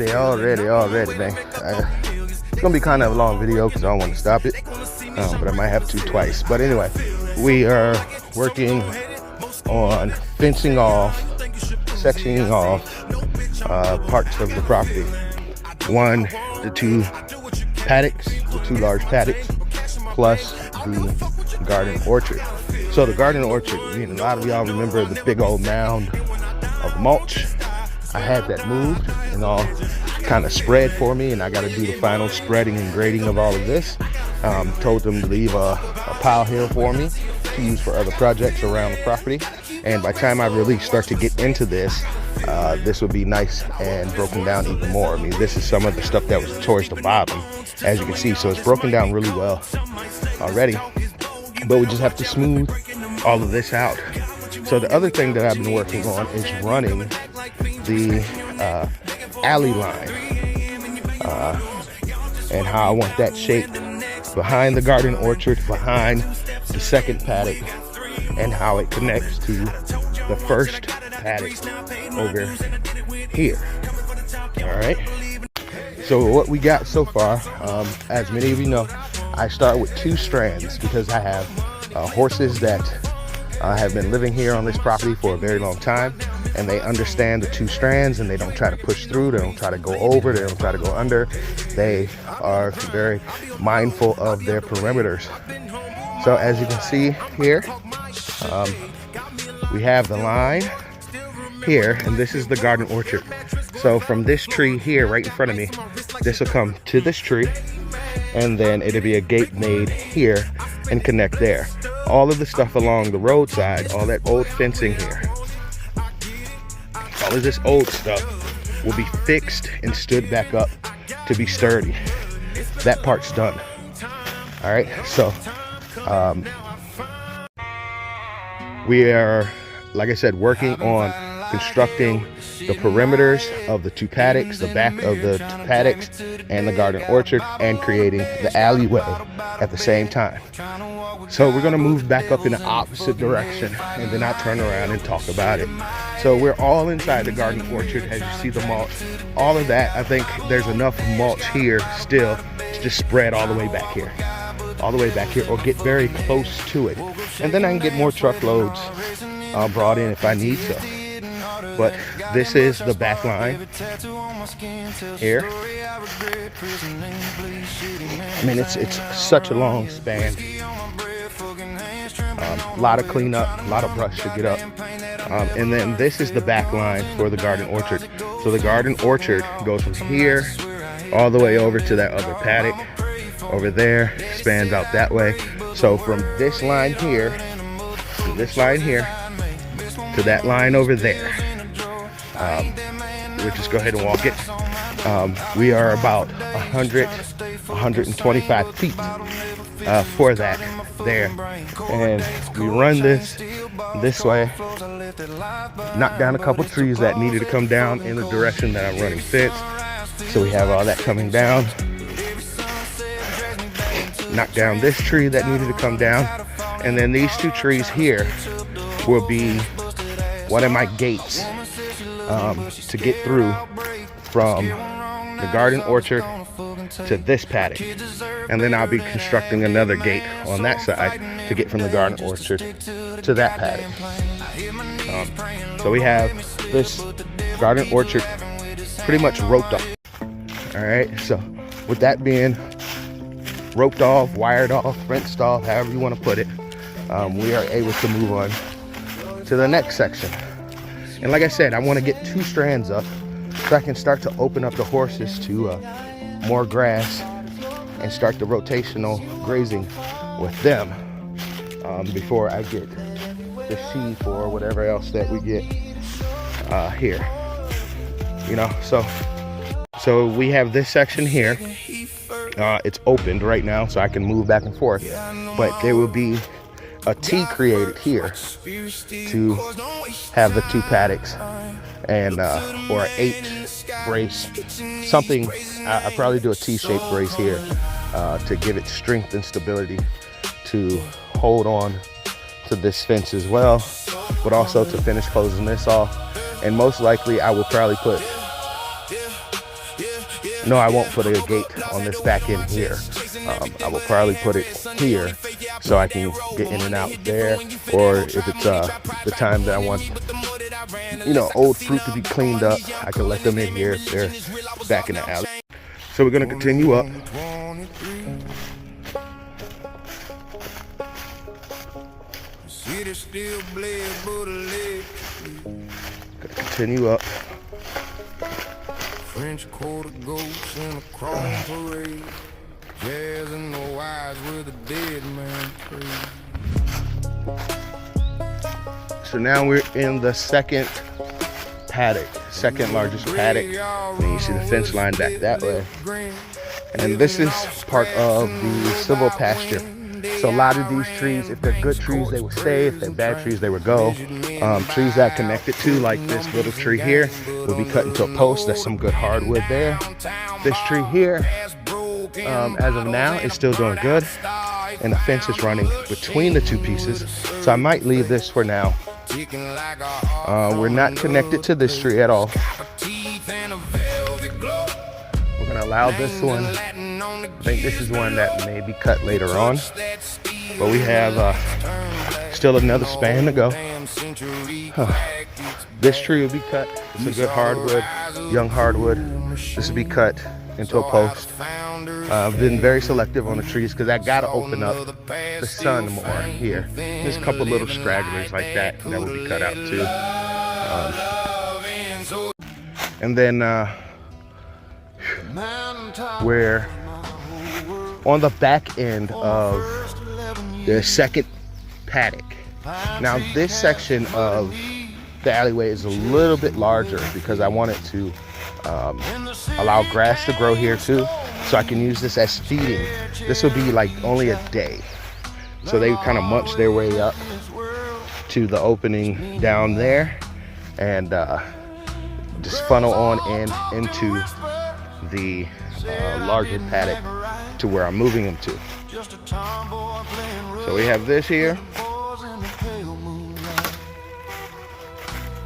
Already, man. It's gonna be kind of a long video because I don't want to stop it, but I might have to twice. But anyway, we are working on fencing off, sectioning off parts of the property. One, the two paddocks, the two large paddocks, plus the garden orchard. So the garden orchard, a lot of y'all remember the big old mound of mulch. I had that moved and all kind of spread for me, and I got to do the final spreading and grading of all of this. Told them to leave a pile here for me to use for other projects around the property. And by the time I really start to get into this, this would be nice and broken down even more. This is some of the stuff that was towards the bottom, as you can see. So it's broken down really well already, but we just have to smooth all of this out. So the other thing that I've been working on is running the alley line and how I want that shaped behind the garden orchard, behind the second paddock, and how it connects to the first paddock over here. All right. So what we got so far, as many of you know, I start with 2 strands because I have horses that have been living here on this property for a very long time, and they understand the 2 strands, and they don't try to push through, they don't try to go over, they don't try to go under. They are very mindful of their perimeters. So as you can see here, we have the line here, and this is the garden orchard. So from this tree here right in front of me, this will come to this tree, and then it'll be a gate made here and connect there. All of the stuff along the roadside, all that old fencing here, all of this old stuff will be fixed and stood back up to be sturdy. That part's done. All right, so we are, like I said, working on constructing the perimeters of the 2 paddocks, the back of the 2 paddocks, and the garden orchard, and creating the alleyway at the same time. So we're gonna move back up in the opposite direction, and then I'll turn around and talk about it. So we're all inside the garden orchard, as you see the mulch. All of that, I think there's enough mulch here still to just spread all the way back here. All the way back here, or get very close to it. And then I can get more truckloads brought in if I need so. But this is the back line here. It's such a long span. A lot of cleanup, a lot of brush to get up. And then this is the back line for the garden orchard. So the garden orchard goes from here all the way over to that other paddock over there, spans out that way. So from this line here to this line here to that line over there, we'll just go ahead and walk it. We are about 125 feet for that there, and we run this way, knock down a couple trees that needed to come down in the direction that I'm running fence. So we have all that coming down. Knock down this tree that needed to come down, and then these 2 trees here will be one of my gates to get through from the garden orchard to this paddock. And then I'll be constructing another gate on that side to get from the garden orchard to that paddock. So we have this garden orchard pretty much roped off. All right, so with that being roped off, wired off, fenced off, however you want to put it, we are able to move on to the next section. And like I said, I want to get 2 strands up so I can start to open up the horses to more grass and start the rotational grazing with them before I get the sheep or whatever else that we get here. So we have this section here. It's opened right now, so I can move back and forth, but there will be a T created here to have the 2 paddocks, and or an H brace, something. I probably do a T-shaped brace here to give it strength and stability to hold on to this fence as well, but also to finish closing this off. And most likely I will probably put No, I won't put a gate on this back end here. I will probably put it here so I can get in and out there, or if it's the time that I want, you know, old fruit to be cleaned up, I can let them in here if they're back in the alley. So we're gonna continue up. Gonna continue up. French quarter goats in a chrome parade, jazz and the wise with a dead man tree. So now we're in the second paddock, second largest paddock. And you see the fence line back that way. And this is part of the silvopasture. So a lot of these trees, if they're good trees, they will stay. If they're bad trees, they would go. Trees that connected to, like this little tree here, will be cut into a post. There's some good hardwood there. This tree here, as of now, is still doing good. And the fence is running between the two pieces. So I might leave this for now. We're not connected to this tree at all. We're gonna allow this one. I think this is one that may be cut later on, but we have still another span to go. This tree will be cut. It's a good hardwood, young hardwood. This will be cut into a post. I've been very selective on the trees because I gotta open up the sun more here. There's a couple little stragglers like that that will be cut out too. And then we're on the back end of the second paddock. Now this section of the alleyway is a little bit larger because I wanted to allow grass to grow here too, so I can use this as feeding. This will be like only a day, so they kind of munch their way up to the opening down there and just funnel on in into the larger paddock to where I'm moving them to. So we have this here.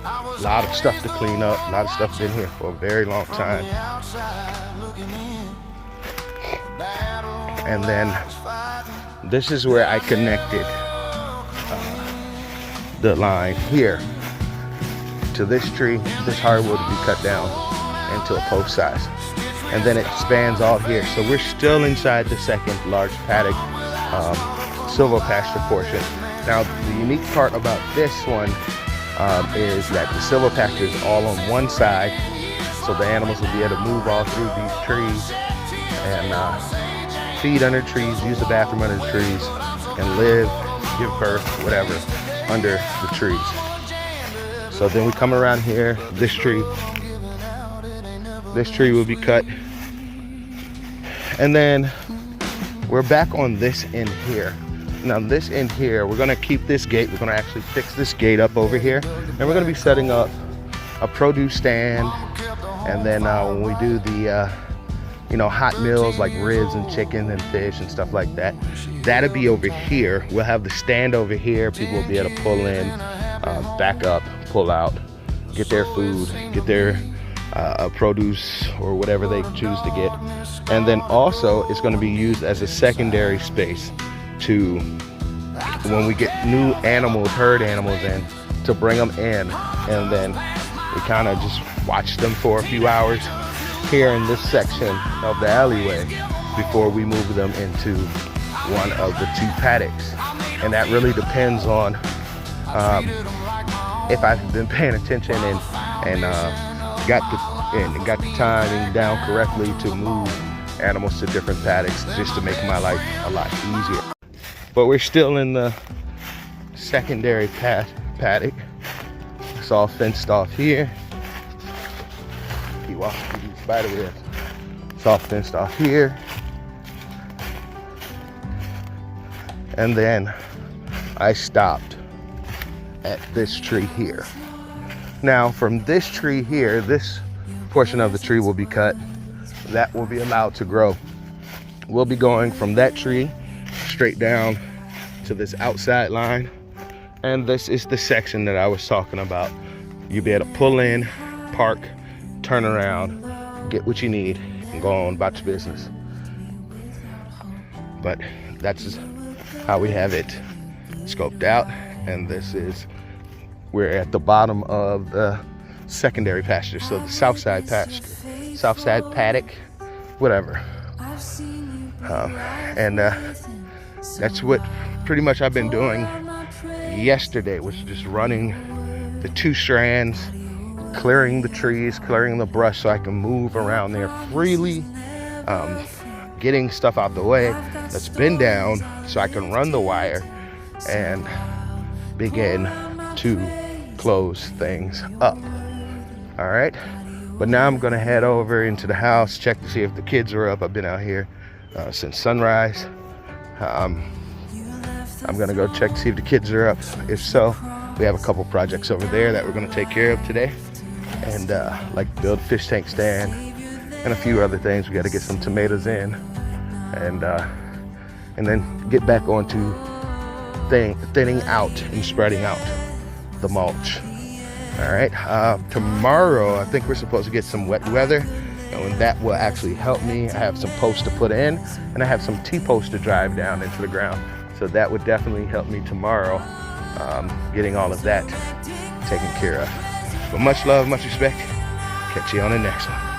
A lot of stuff to clean up. A lot of stuff been here for a very long time. And then this is where I connected the line here to this tree. This hardwood will be cut down into a post size. And then it spans all here. So we're still inside the second large paddock silvopasture portion. Now the unique part about this one is that the silvopasture is all on one side, so the animals will be able to move all through these trees and feed under trees, use the bathroom under the trees, and live, give birth, whatever, under the trees. So then we come around here, this tree will be cut. And then we're back on this end here. Now this end here, we're gonna keep this gate. We're gonna actually fix this gate up over here. And we're gonna be setting up a produce stand. And then when we do the, hot meals like ribs and chicken and fish and stuff like that, that'll be over here. We'll have the stand over here. People will be able to pull in, back up, pull out, get their food, get their produce or whatever they choose to get. And then also it's going to be used as a secondary space to, when we get new animals, herd animals in, to bring them in, and then we kind of just watch them for a few hours here in this section of the alleyway before we move them into one of the two paddocks. And that really depends on if I've been paying attention and got the timing down correctly to move animals to different paddocks, just to make my life a lot easier. But we're still in the secondary paddock. It's all fenced off here. Keep walking through these spider webs. It's all fenced off here. And then I stopped at this tree here. Now from this tree here, this portion of the tree will be cut. That will be allowed to grow. We'll be going from that tree straight down to this outside line. And this is the section that I was talking about. You'll be able to pull in, park, turn around, get what you need, and go on about your business. But that's just how we have it scoped out. And this is, we're at the bottom of the secondary pasture, so the south side pasture, south side paddock, whatever. And that's what pretty much I've been doing. Yesterday was just running the 2 strands, clearing the trees, clearing the brush so I can move around there freely, getting stuff out the way that's been down so I can run the wire and begin to close things up. All right, but now I'm gonna head over into the house, check to see if the kids are up. I've been out here since sunrise. I'm gonna go check to see if the kids are up. If so, we have a couple projects over there that we're gonna take care of today, and like build a fish tank stand and a few other things. We got to get some tomatoes in, and then get back onto thinning out and spreading out the mulch. All right, tomorrow I think we're supposed to get some wet weather, and that will actually help me. I have some posts to put in, and I have some T-posts to drive down into the ground, so that would definitely help me tomorrow, getting all of that taken care of. But much love, much respect. Catch you on the next one.